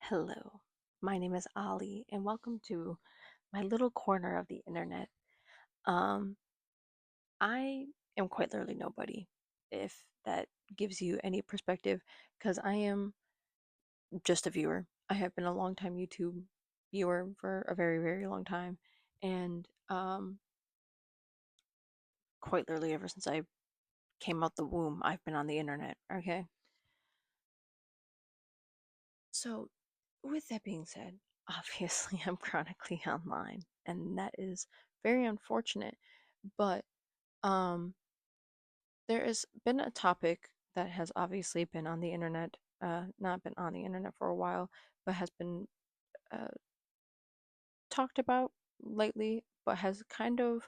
Hello, my name is Ali, and welcome to my little corner of the internet. Um, I am quite literally nobody, if that gives you any perspective, because I am just a viewer. I have been a long time YouTube viewer for a very, very long time, and quite literally ever since I came out the womb, I've been on the internet. Okay, so with that being said, obviously I'm chronically online, and that is very unfortunate. But um, there has been a topic that has obviously been on the internet, not been on the internet for a while, but has been uh, talked about lately, but has kind of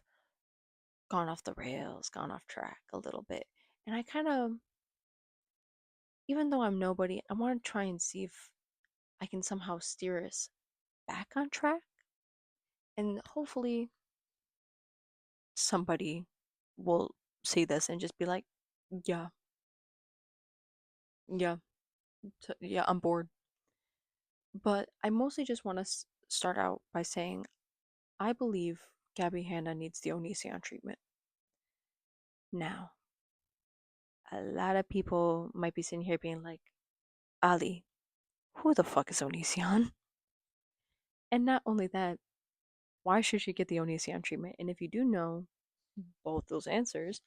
gone off the rails, gone off track a little bit. And I kind of, even though I'm nobody, I want to try and see if I can somehow steer us back on track. And hopefully somebody will see this and just be like, yeah, yeah, yeah, I'm bored. But I mostly just want to start out by saying I believe Gabbie Hanna needs the Onision treatment. Now, a lot of people might be sitting here being like, Ali, who the fuck is Onision? And not only that, why should she get the Onision treatment? And if you do know both those answers,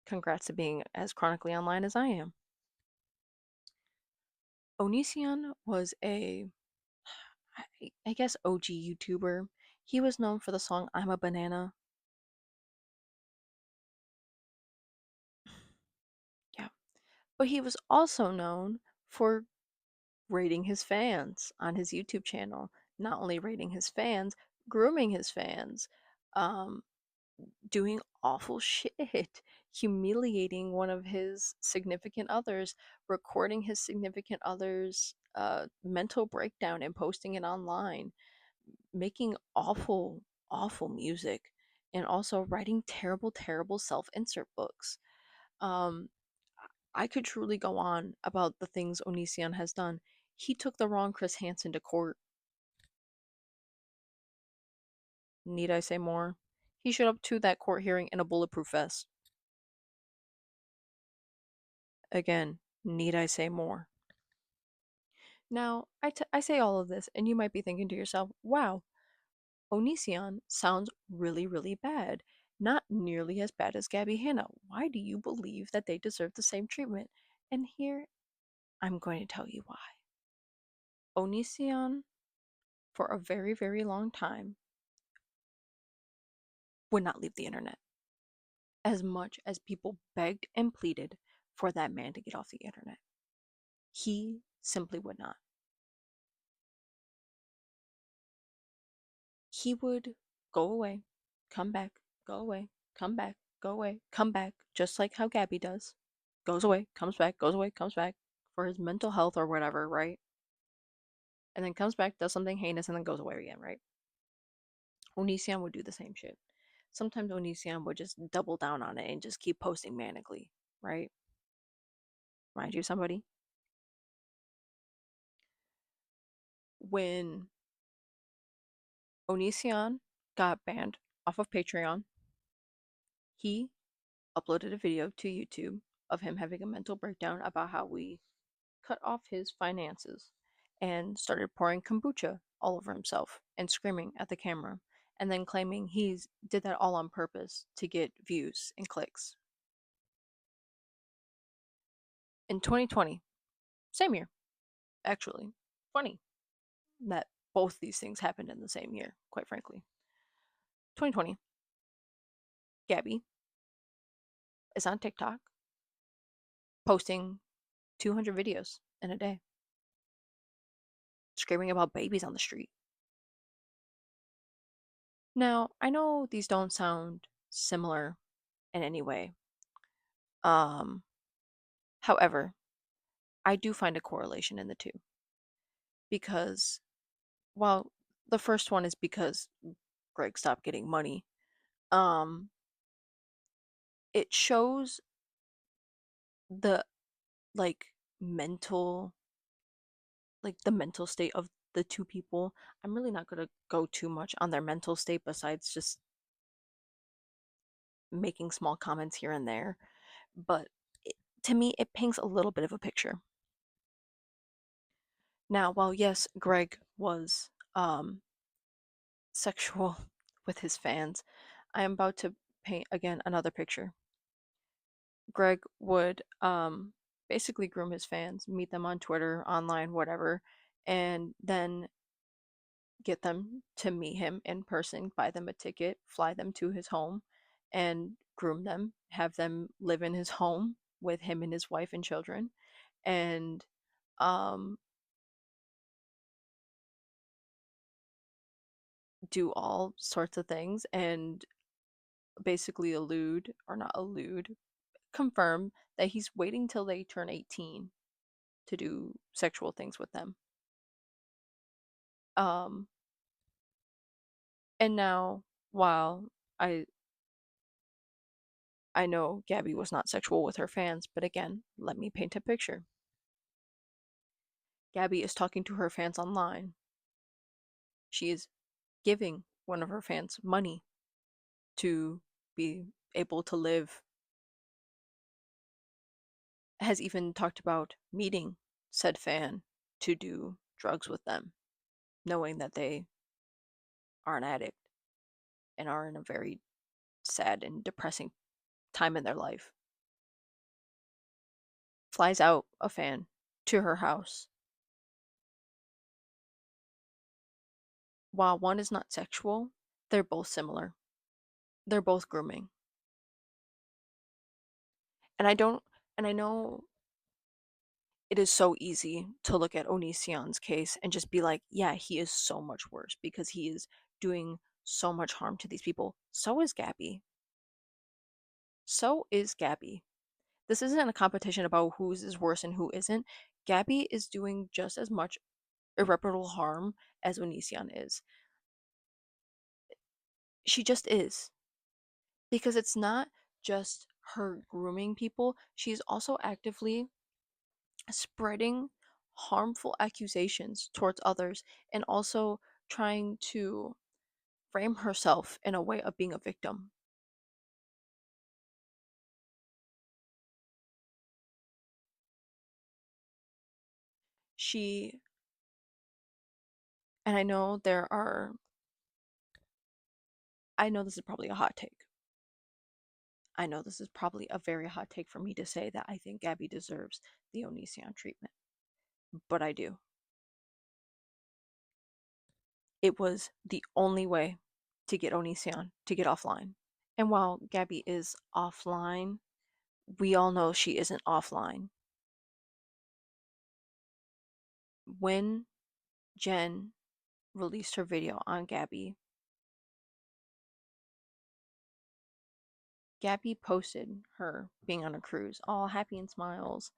congrats to being as chronically online as I am. Onision was I guess, OG YouTuber. He was known for the song I'm a Banana. Yeah. But he was also known for rating his fans on his YouTube channel. Not only rating his fans, grooming his fans, um, doing awful shit, humiliating one of his significant others, recording his significant other's mental breakdown and posting it online, making awful, awful music, and also writing terrible, terrible self insert books. Um, I could truly go on about the things Onision has done. He took the wrong Chris Hansen to court. Need I say more? He showed up to that court hearing in a bulletproof vest. Again, need I say more? Now, I say all of this, and you might be thinking to yourself, wow, Onision sounds really, really bad. Not nearly as bad as Gabbie Hanna. Why do you believe that they deserve the same treatment? And here, I'm going to tell you why. Onision, for a very, very long time, would not leave the internet. As much as people begged and pleaded for that man to get off the internet, he simply would not. He would go away, come back, go away, come back, go away, come back, just like how Gabbie does. Goes away, comes back for his mental health or whatever, right? And then comes back, does something heinous, and then goes away again, right? Onision would do the same shit. Sometimes Onision would just double down on it and just keep posting manically, right? Mind you, somebody. When Onision got banned off of Patreon, he uploaded a video to YouTube of him having a mental breakdown about how we cut off his finances and started pouring kombucha all over himself and screaming at the camera and then claiming he did that all on purpose to get views and clicks. In 2020, same year, actually. Funny that both these things happened in the same year, quite frankly. 2020, Gabbie is on TikTok posting 200 videos in a day, screaming about babies on the street. Now, I know these don't sound similar in any way. Um, However, I do find a correlation in the two because, well, the first one is because Greg stopped getting money. Um, it shows the like mental, like the mental state of the two people. I'm really not going to go too much on their mental state besides just making small comments here and there. But it, to me, it paints a little bit of a picture. Now, while yes, Greg was sexual with his fans, I am about to paint again another picture. Greg would basically groom his fans, meet them on Twitter, online, whatever, and then get them to meet him in person, buy them a ticket, fly them to his home, and groom them, have them live in his home with him and his wife and children, and um, do all sorts of things and basically allude, or not allude, confirm that he's waiting till they turn 18 to do sexual things with them. Um, and now, while I I know Gabbie was not sexual with her fans, but again, let me paint a picture. Gabbie is talking to her fans online. She is giving one of her fans money to be able to live, has even talked about meeting said fan to do drugs with them, knowing that they are an addict and are in a very sad and depressing time in their life. Flies out a fan to her house. While one is not sexual, they're both similar. They're both grooming. And I don't, and I know it is so easy to look at Onision's case and just be like, yeah, he is so much worse because he is doing so much harm to these people. So is Gabbie. So is Gabbie. This isn't a competition about whose is worse and who isn't. Gabbie is doing just as much irreparable harm as Onision is. She just is. Because it's not just her grooming people, she's also actively spreading harmful accusations towards others and also trying to frame herself in a way of being a victim. She, and I know this is probably a hot take. I know this is probably a very hot take for me to say that I think Gabbie deserves the Onision treatment, but I do. It was the only way to get Onision to get offline. And while Gabbie is offline, we all know she isn't offline. When Jen released her video on Gabbie, Gabbie posted her being on a cruise, all happy and smiles.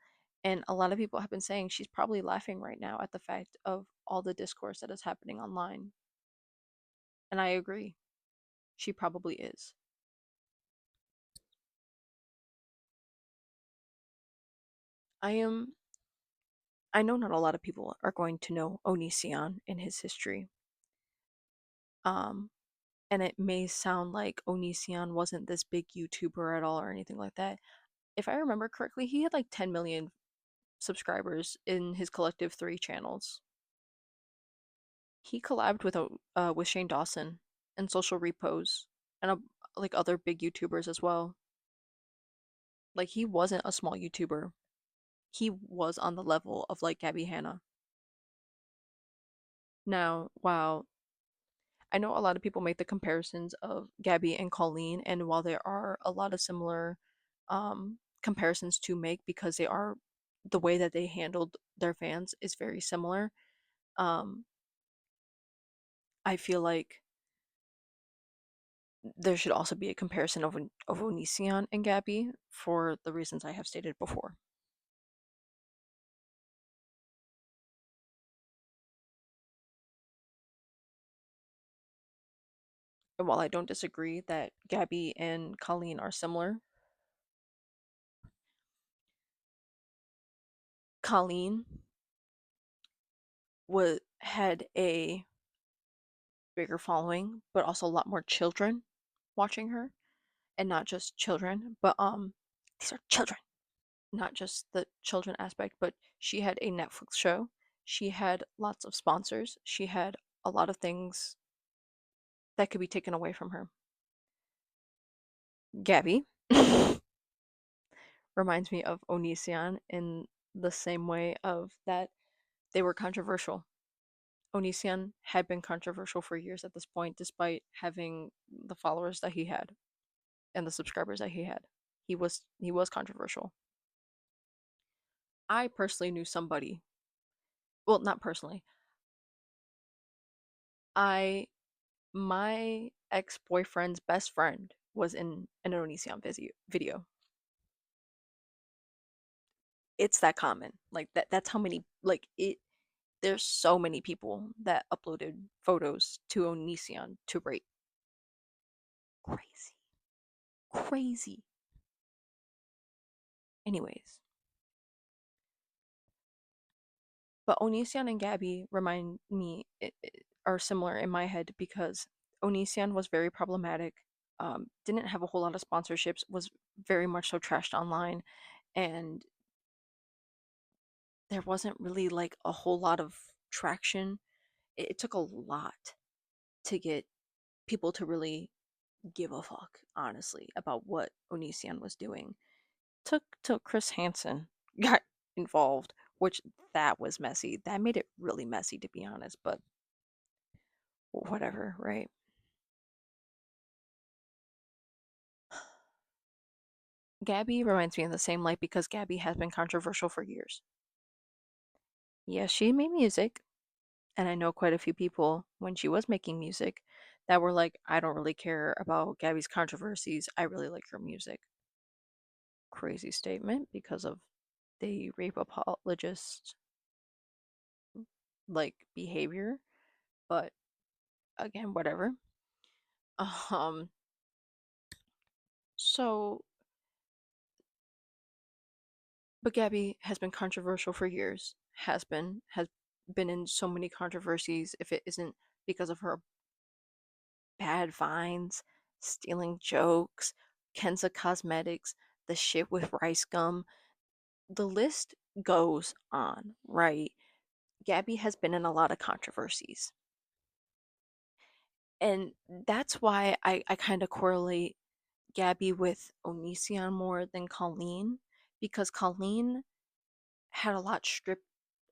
And a lot of people have been saying she's probably laughing right now at the fact of all the discourse that is happening online. And I agree. She probably is. I am I know not a lot of people are going to know Onision and his history. Um and it may sound like Onision wasn't this big YouTuber at all or anything like that. If I remember correctly, he had like 10 million subscribers in his collective 3 channels. He collabed with Shane Dawson and Social Repos and like other big YouTubers as well. Like he wasn't a small YouTuber. He was on the level of like Gabbie Hanna. Now, while I know a lot of people make the comparisons of Gabbie and Colleen, and while there are a lot of similar comparisons to make because they are the way that they handled their fans is very similar. Um, I feel like there should also be a comparison of Onision and Gabbie for the reasons I have stated before. And while I don't disagree that Gabbie and Colleen are similar, Colleen was had a bigger following, but also a lot more children watching her, and not just children, but these are children, not just the children aspect, but she had a Netflix show. She had lots of sponsors. She had a lot of things that could be taken away from her. Gabbie reminds me of Onision in the same way of that they were controversial. Onision had been controversial for years at this point, despite having the followers that he had and the subscribers that he had. He was controversial. I personally knew somebody. Well, not personally. I My ex-boyfriend's best friend was in an Onision video. It's that common. Like that's how many like it there's so many people that uploaded photos to Onision to rate. Crazy. Crazy. Anyways, but Onision and Gabbie remind me are similar in my head because Onision was very problematic. Didn't have a whole lot of sponsorships. Was very much so trashed online, and there wasn't really like a whole lot of traction. It took a lot to get people to really give a fuck, honestly, about what Onision was doing. Took till Chris Hansen got involved, which that was messy. That made it really messy, to be honest, but whatever, right? Gabbie reminds me in the same light because Gabbie has been controversial for years. Yes, she made music, and I know quite a few people when she was making music that were like, I don't really care about Gabby's controversies. I really like her music. Crazy statement because of the rape apologist like behavior, but again, whatever. Um, so, but Gabby has been controversial for years. Has been in so many controversies. If it isn't because of her bad vines, stealing jokes, Kenza Cosmetics, the shit with rice gum. The list goes on, right? Gabbie has been in a lot of controversies. And that's why I kind of correlate Gabbie with Onision more than Colleen, because Colleen had a lot stripped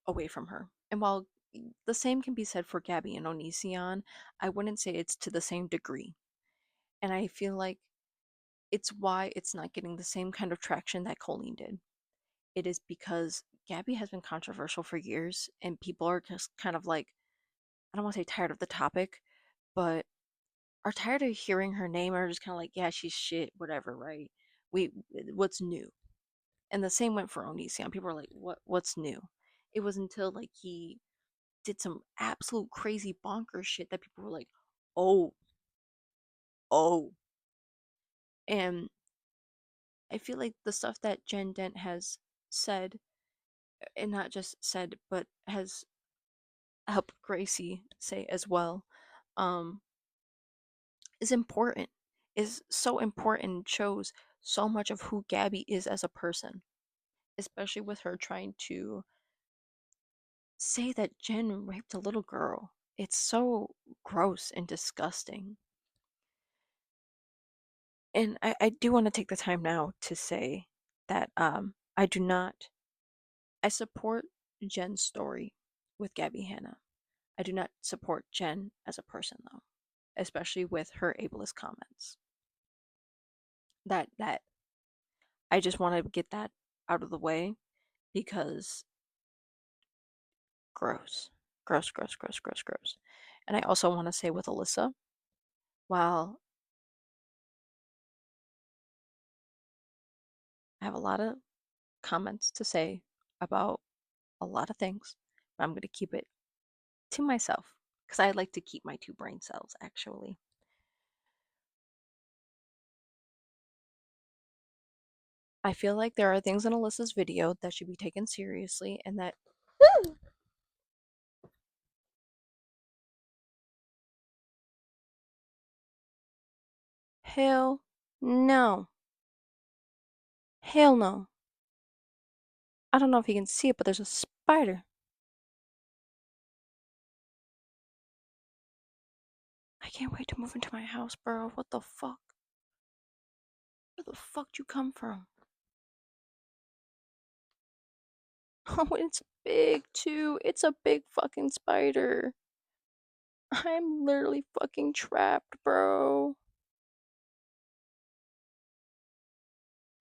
away from her. And while the same can be said for Gabbie and Onision, I wouldn't say it's to the same degree. And I feel like it's why it's not getting the same kind of traction that Colleen did. It is because Gabbie has been controversial for years, and people are just kind of like, I don't want to say tired of the topic, but are tired of hearing her name, or just kind of like, yeah, she's shit, whatever, right? We, what's new? And the same went for Onision. People were like, what's new? It was until like he did some absolute crazy bonkers shit that people were like, oh, oh. And I feel like the stuff that Jen Dent has said, and not just said, but has helped Gracie say as well, um, is important. Is so important. Shows so much of who Gabbie is as a person, especially with her trying to say that Jen raped a little girl. It's so gross and disgusting. And I do want to take the time now to say that I do not I support Jen's story with Gabbie Hanna. I do not support Jen as a person though, especially with her ableist comments. That I just want to get that out of the way because gross. Gross, gross, gross, gross, gross. And I also want to say with Alyssa, while I have a lot of comments to say about a lot of things, but I'm going to keep it to myself because I like to keep my two brain cells actually. I feel like there are things in Alyssa's video that should be taken seriously and that hell no. Hell no. I don't know if you can see it, but there's a spider. I can't wait to move into my house, bro. What the fuck? Where the fuck you come from? Oh, it's big too. It's a big fucking spider. I'm literally fucking trapped, bro.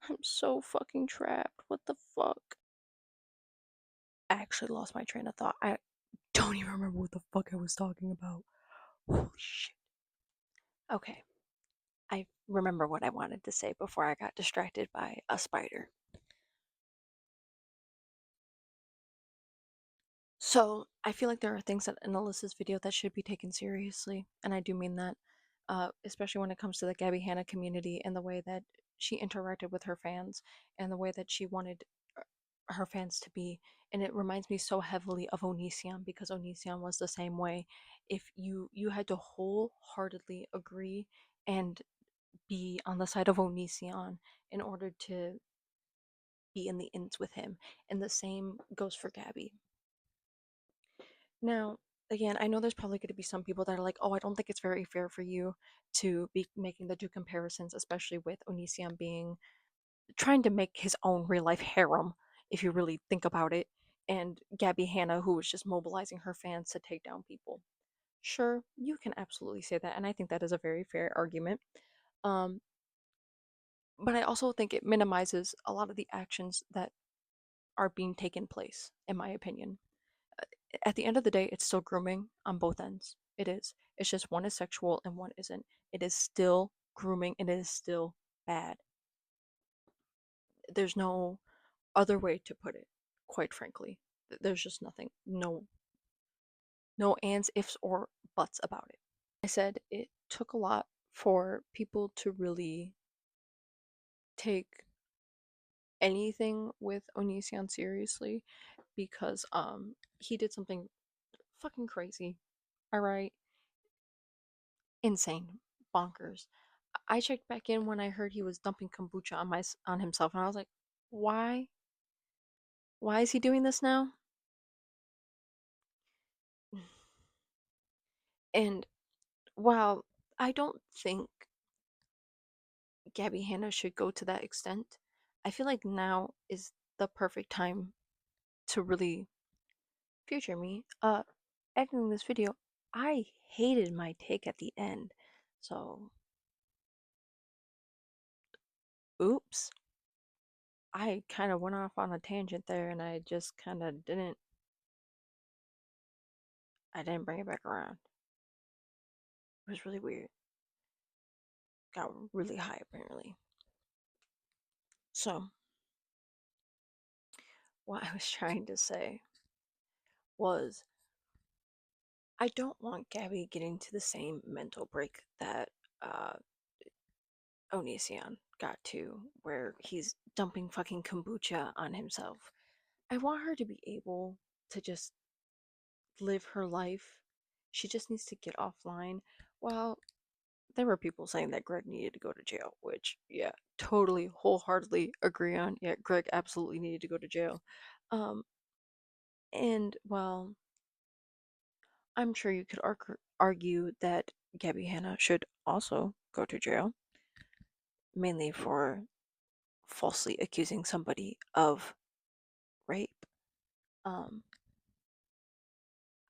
I'm so fucking trapped. What the fuck? I actually lost my train of thought. I don't even remember what the fuck I was talking about. Holy shit. Okay. I remember what I wanted to say before I got distracted by a spider. So I feel like there are things that in Alyssa's video that should be taken seriously, and I do mean that, especially when it comes to the Gabbie Hanna community and the way that she interacted with her fans and the way that she wanted her fans to be. And it reminds me so heavily of Onision because Onision was the same way. If you had to wholeheartedly agree and be on the side of Onision in order to be in the ins with him, and the same goes for Gabbie. Now, again, I know there's probably going to be some people that are like, oh, I don't think it's very fair for you to be making the two comparisons, especially with Onision being trying to make his own real life harem, if you really think about it, and Gabbie Hanna, who was just mobilizing her fans to take down people. Sure, you can absolutely say that, and I think that is a very fair argument. Um, but I also think it minimizes a lot of the actions that are being taken place, in my opinion. At the end of the day, it's still grooming on both ends. It is. It's just one is sexual and one isn't. It is still grooming and it is still bad. There's no other way to put it, quite frankly. There's just nothing. No ands, ifs, or buts about it. I said it took a lot for people to really take anything with Onision seriously because he did something fucking crazy. Alright? Insane. Bonkers. I checked back in when I heard he was dumping kombucha on himself, and I was like, why? Why is he doing this now? And while I don't think Gabbie Hanna should go to that extent, I feel like now is the perfect time to really future me. Editing this video, I hated my take at the end, so oops. I kind of went off on a tangent there, and I just kind of didn't. I didn't bring it back around. It was really weird. Got really high apparently. So, what I was trying to say was I don't want Gabbie getting to the same mental break that uh, Onision got to, where he's dumping fucking kombucha on himself. I want her to be able to just live her life. She just needs to get offline. Well, there were people saying that Greg needed to go to jail, which, yeah, totally, wholeheartedly agree on. Yeah, Greg absolutely needed to go to jail. Um, and, well, I'm sure you could argue that Gabbie Hanna should also go to jail, mainly for falsely accusing somebody of rape. Um,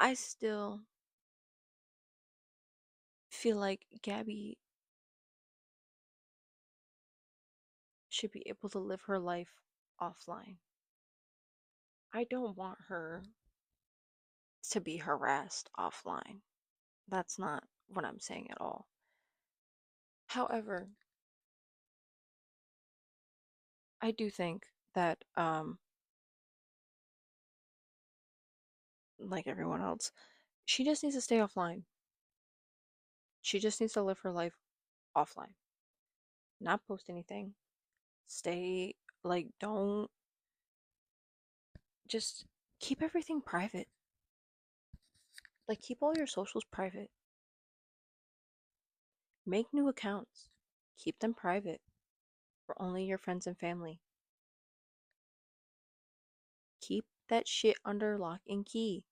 I still feel like Gabbie should be able to live her life offline. I don't want her to be harassed offline. That's not what I'm saying at all. However, I do think that, like everyone else, she just needs to stay offline. She just needs to live her life offline, not post anything, stay Like, don't just keep everything private. Like, keep all your socials private. Make new accounts. Keep them private for only your friends and family. Keep that shit under lock and key.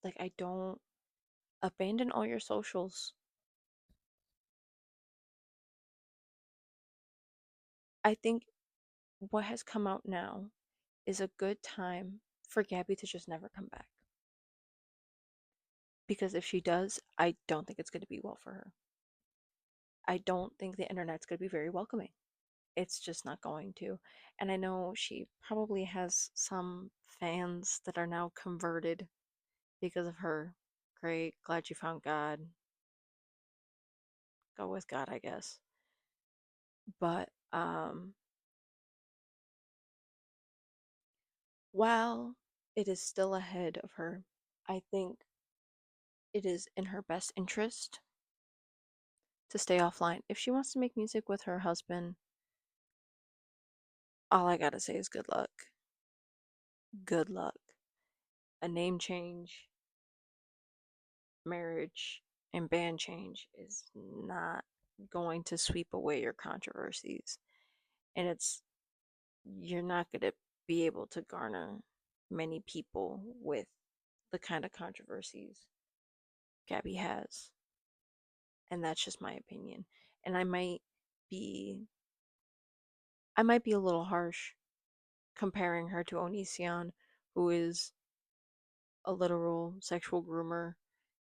Like, I don't abandon all your socials. I think what has come out now is a good time for Gabbie to just never come back. Because if she does, I don't think it's going to be well for her. I don't think the internet's going to be very welcoming. It's just not going to. And I know she probably has some fans that are now converted because of her. Great, glad you found God. Go with God, I guess. But while it is still ahead of her, I think it is in her best interest to stay offline. If she wants to make music with her husband, all I gotta say is good luck. Good luck. A name change, marriage, and band change is not going to sweep away your controversies. And you're not going to be able to garner many people with the kind of controversies Gabbie has. And that's just my opinion. And be I might be a little harsh comparing her to Onision, who is a literal sexual groomer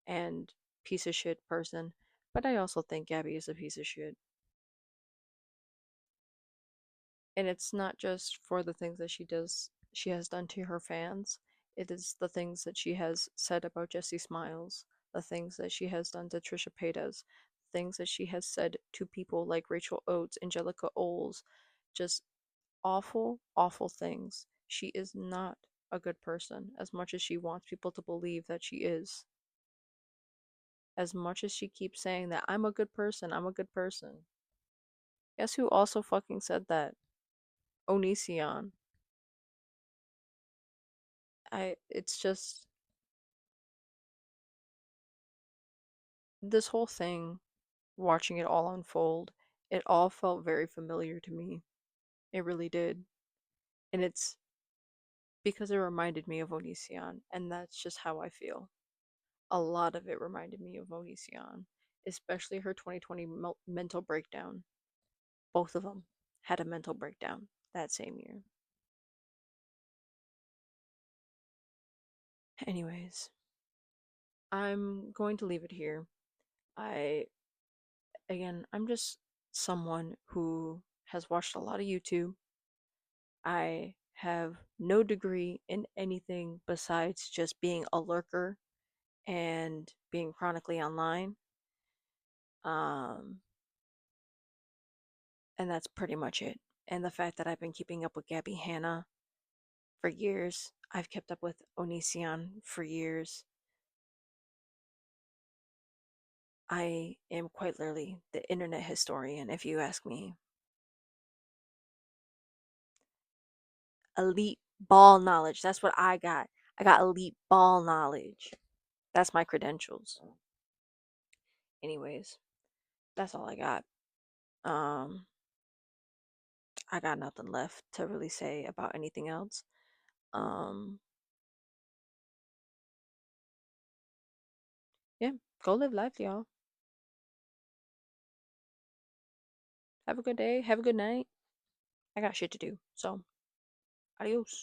and piece of shit person. But I also think Gabbie is a piece of shit. And it's not just for the things that she has done to her fans. It is the things that she has said about Jesse Smiles, the things that she has done to Trisha Paytas, things that she has said to people like Rachel Oates, Angelica Oles, just awful, awful things. She is not a good person as much as she wants people to believe that she is. As much as she keeps saying that I'm a good person, I'm a good person. Guess who also fucking said that? Onision. It's just this whole thing, watching it all unfold, it all felt very familiar to me. It really did. And it's because it reminded me of Onision, and that's just how I feel. A lot of it reminded me of Onision, especially her 2020 mental breakdown. Both of them had a mental breakdown that same year. Anyways, I'm going to leave it here. I, again, I'm just someone who has watched a lot of YouTube. I have no degree in anything besides just being a lurker and being chronically online. Um, and that's pretty much it. And the fact that I've been keeping up with Gabbie Hanna for years, I've kept up with Onision for years. I am quite literally the internet historian, if you ask me. Elite ball knowledge. That's what I got. I got elite ball knowledge. That's my credentials. Anyways, that's all I got. Um, I got nothing left to really say about anything else. Um, yeah, go live life, y'all. Have a good day. Have a good night. I got shit to do. So, adios.